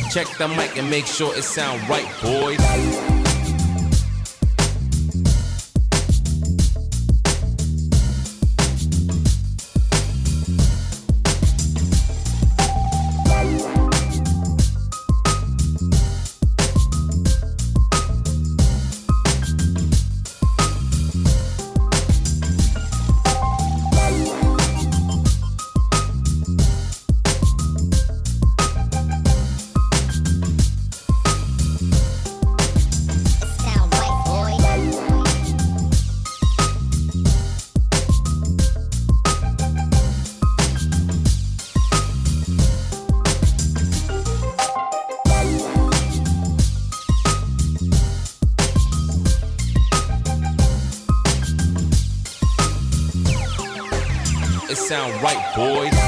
Check the mic and make sure it sound right, boys. It sound right, boys.